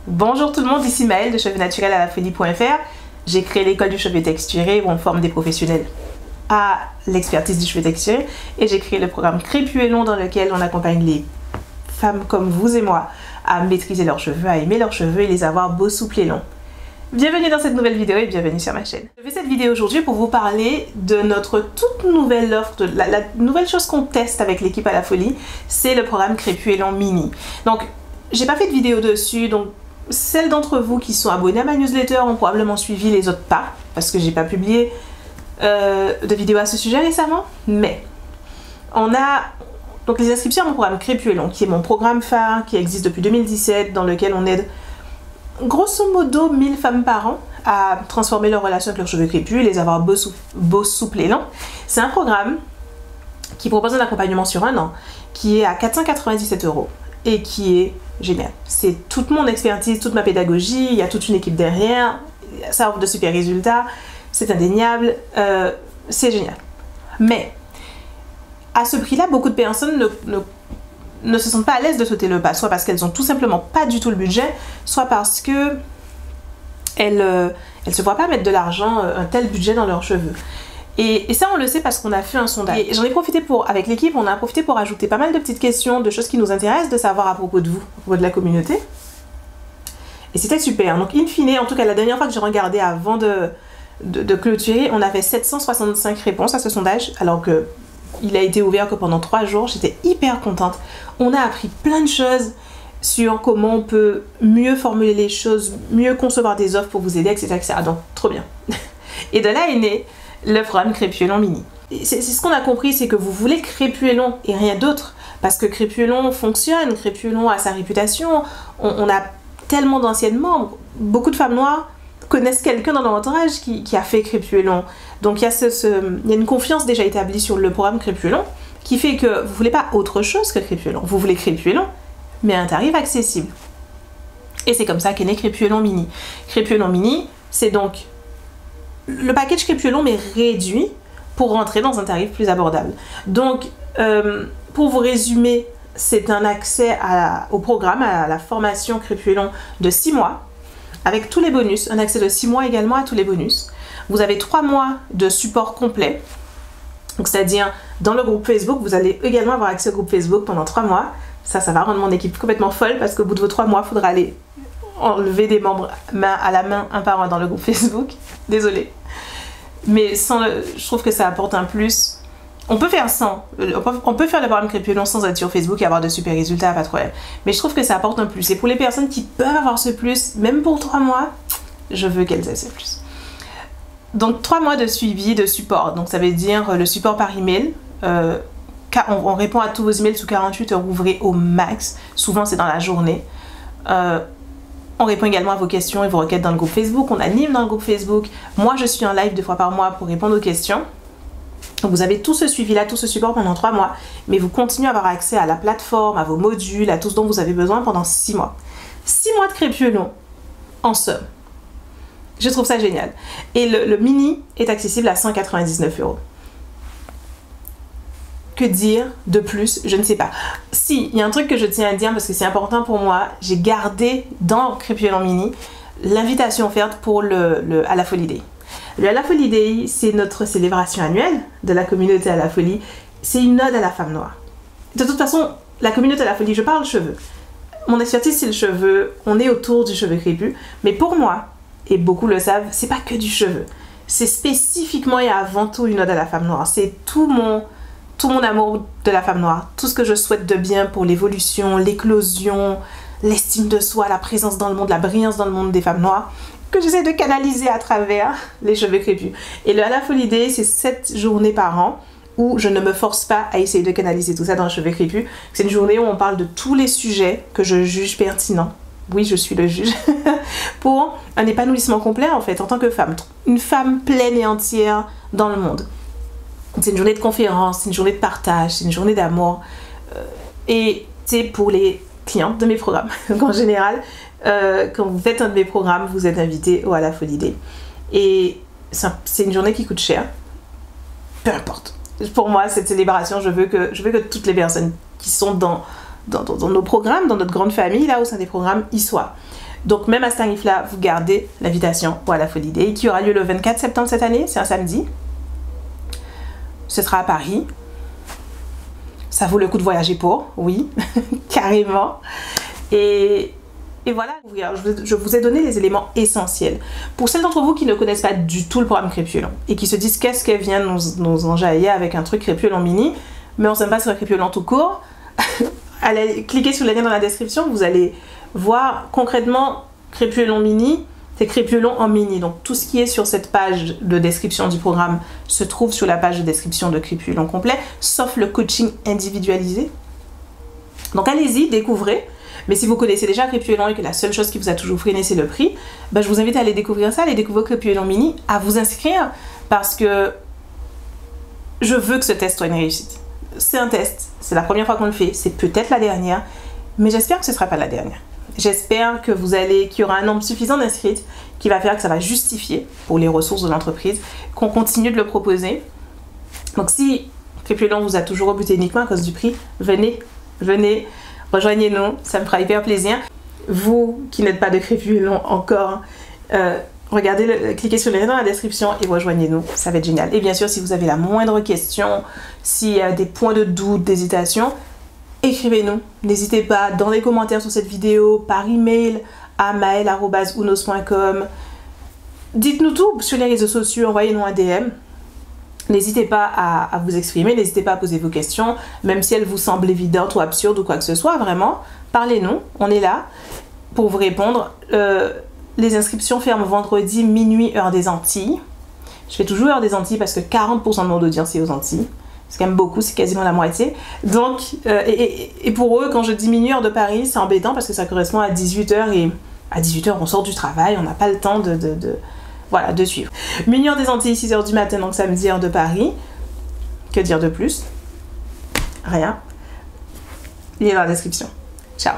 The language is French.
Bonjour tout le monde, ici Maëlle de cheveuxnaturels-à-la-folie.fr. J'ai créé l'école du cheveu texturé où on forme des professionnels à l'expertise du cheveu texturé et j'ai créé le programme Crépus et Long dans lequel on accompagne les femmes comme vous et moi à maîtriser leurs cheveux, à aimer leurs cheveux et les avoir beaux, souples et longs. Bienvenue dans cette nouvelle vidéo et bienvenue sur ma chaîne. Je fais cette vidéo aujourd'hui pour vous parler de notre toute nouvelle offre, la nouvelle chose qu'on teste avec l'équipe à la folie, c'est le programme Crépus et Long Mini. Donc, j'ai pas fait de vidéo dessus, donc celles d'entre vous qui sont abonnés à ma newsletter ont probablement suivi, les autres pas, parce que j'ai pas publié de vidéo à ce sujet récemment, mais on a donc les inscriptions à mon programme Crépus et Long, qui est mon programme phare, qui existe depuis 2017, dans lequel on aide grosso modo 1000 femmes par an à transformer leur relation avec leurs cheveux crépus et les avoir beaux, souples et longs. C'est un programme qui propose un accompagnement sur un an, qui est à 497 € et qui est génial. C'est toute mon expertise, toute ma pédagogie, il y a toute une équipe derrière, ça offre de super résultats, c'est indéniable, c'est génial. Mais à ce prix-là, beaucoup de personnes ne se sentent pas à l'aise de sauter le pas, soit parce qu'elles ont tout simplement pas du tout le budget, soit parce que elles se voient pas mettre de l'argent, un tel budget dans leurs cheveux. Et ça on le sait parce qu'on a fait un sondage. Et j'en ai profité avec l'équipe, on a profité pour ajouter pas mal de petites questions, de choses qui nous intéressent de savoir à propos de vous, à propos de la communauté. Et c'était super. Donc in fine, en tout cas la dernière fois que j'ai regardé avant de clôturer, on avait 765 réponses à ce sondage, alors que il a été ouvert que pendant 3 jours, j'étais hyper contente. On a appris plein de choses sur comment on peut mieux formuler les choses, mieux concevoir des offres pour vous aider, etc. etc. Donc, trop bien. Et de là est né le programme Crépus et Long Mini. C'est ce qu'on a compris, c'est que vous voulez Crépus et Long et rien d'autre. Parce que Crépus et Long fonctionne, Crépus et Long a sa réputation. On a tellement d'anciennes membres. Beaucoup de femmes noires connaissent quelqu'un dans leur entourage qui a fait Crépus et Long. Donc il y a une confiance déjà établie sur le programme Crépus et Long qui fait que vous voulez pas autre chose que Crépus et Long. Vous voulez Crépus et Long, mais à un tarif accessible. Et c'est comme ça qu'est né Crépus et Long Mini. Crépus et Long Mini, c'est donc le package Crépus et Long mais réduit pour rentrer dans un tarif plus abordable. Donc pour vous résumer, c'est un accès au programme, à la formation Crépus et Long de 6 mois avec tous les bonus, un accès de 6 mois également à tous les bonus. Vous avez 3 mois de support complet, c'est-à-dire dans le groupe Facebook, vous allez également avoir accès au groupe Facebook pendant 3 mois. Ça va rendre mon équipe complètement folle parce qu'au bout de vos 3 mois, il faudra aller enlever des membres main à la main, un par un dans le groupe Facebook. Désolée. Mais je trouve que ça apporte un plus. On peut faire sans. On peut faire le programme Crépus et Long sans être sur Facebook et avoir de super résultats, pas de problème. Mais je trouve que ça apporte un plus. Et pour les personnes qui peuvent avoir ce plus, même pour 3 mois, je veux qu'elles aient ce plus. Donc 3 mois de suivi, de support. Donc ça veut dire le support par email. On répond à tous vos emails sous 48 heures ouvrées au max. Souvent c'est dans la journée. On répond également à vos questions et vos requêtes dans le groupe Facebook. On anime dans le groupe Facebook. Moi je suis en live 2 fois par mois pour répondre aux questions. Donc vous avez tout ce suivi-là, tout ce support pendant 3 mois. Mais vous continuez à avoir accès à la plateforme, à vos modules, à tout ce dont vous avez besoin pendant 6 mois. 6 mois de Crépus et Long, en somme. Je trouve ça génial. Et le mini est accessible à 199 €. Que dire de plus? Je ne sais pas. Si, il y a un truc que je tiens à dire parce que c'est important pour moi. J'ai gardé dans Crépus et Long Mini l'invitation offerte pour le À la Folie Day. Le À la Folie Day, c'est notre célébration annuelle de la communauté à la folie. C'est une ode à la femme noire. De toute façon, la communauté à la folie, je parle cheveux. Mon expertise, c'est le cheveu. On est autour du cheveu crépus. Mais pour moi, et beaucoup le savent, c'est pas que du cheveu. C'est spécifiquement et avant tout une ode à la femme noire. C'est tout mon amour de la femme noire. Tout ce que je souhaite de bien pour l'évolution, l'éclosion, l'estime de soi, la présence dans le monde, la brillance dans le monde des femmes noires, que j'essaie de canaliser à travers les cheveux crépus. Et le À la Folie Day, c'est 7 journées par an où je ne me force pas à essayer de canaliser tout ça dans les cheveux crépus. C'est une journée où on parle de tous les sujets que je juge pertinents. Oui, je suis le juge. Pour un épanouissement complet, en fait, en tant que femme. Une femme pleine et entière dans le monde. C'est une journée de conférence, c'est une journée de partage, c'est une journée d'amour. Et c'est pour les clientes de mes programmes. Donc en général, quand vous faites un de mes programmes, vous êtes invité au À la Folie Day. Et c'est une journée qui coûte cher. Peu importe. Pour moi, cette célébration, je veux que toutes les personnes qui sont dans nos programmes, dans notre grande famille, là, au sein des programmes, y soient. Donc même à ce tarif-là, vous gardez l'invitation pour la Folie Day qui aura lieu le 24 septembre cette année, c'est un samedi. Ce sera à Paris. Ça vaut le coup de voyager pour, oui, carrément. Et voilà, je vous ai donné les éléments essentiels. Pour celles d'entre vous qui ne connaissent pas du tout le programme Crépulon et qui se disent qu'est-ce qu'elle vient nous enjailler avec un truc Crépulon mini, mais on ne s'aime pas sur Crépulon tout court, allez cliquer sur le lien dans la description, vous allez voir concrètement Crépulon mini, c'est Crépulon en mini. Donc tout ce qui est sur cette page de description du programme se trouve sur la page de description de Crépulon complet, sauf le coaching individualisé. Donc allez-y, découvrez. Mais si vous connaissez déjà Crépulon et que la seule chose qui vous a toujours freiné c'est le prix, je vous invite à aller découvrir ça, à aller découvrir Crépulon mini, à vous inscrire parce que je veux que ce test soit une réussite. C'est un test, c'est la première fois qu'on le fait, c'est peut-être la dernière, mais j'espère que ce ne sera pas la dernière. J'espère que qu'il y aura un nombre suffisant d'inscrites qui va faire que ça va justifier pour les ressources de l'entreprise qu'on continue de le proposer. Donc si Crépulon vous a toujours rebuté uniquement à cause du prix, venez, rejoignez-nous, ça me fera hyper plaisir. Vous qui n'êtes pas de Crépulon encore, cliquez sur le lien dans la description et rejoignez-nous, ça va être génial. Et bien sûr, si vous avez la moindre question, s'il y a des points de doute, d'hésitation, écrivez-nous. N'hésitez pas dans les commentaires sur cette vidéo, par email à maëlle@unos.com. Dites-nous tout sur les réseaux sociaux, envoyez-nous un DM. N'hésitez pas à vous exprimer, n'hésitez pas à poser vos questions, même si elles vous semblent évidentes ou absurdes ou quoi que ce soit, vraiment, parlez-nous, on est là pour vous répondre. Les inscriptions ferment vendredi minuit heure des Antilles. Je fais toujours heure des Antilles parce que 40% de mon audience est aux Antilles. C'est quand même beaucoup, c'est quasiment la moitié. Donc, et pour eux, quand je dis minuit heure de Paris, c'est embêtant parce que ça correspond à 18h et à 18h on sort du travail, on n'a pas le temps de suivre. Minuit heure des Antilles, 6h du matin, donc samedi heure de Paris. Que dire de plus? Rien. Lien dans la description. Ciao.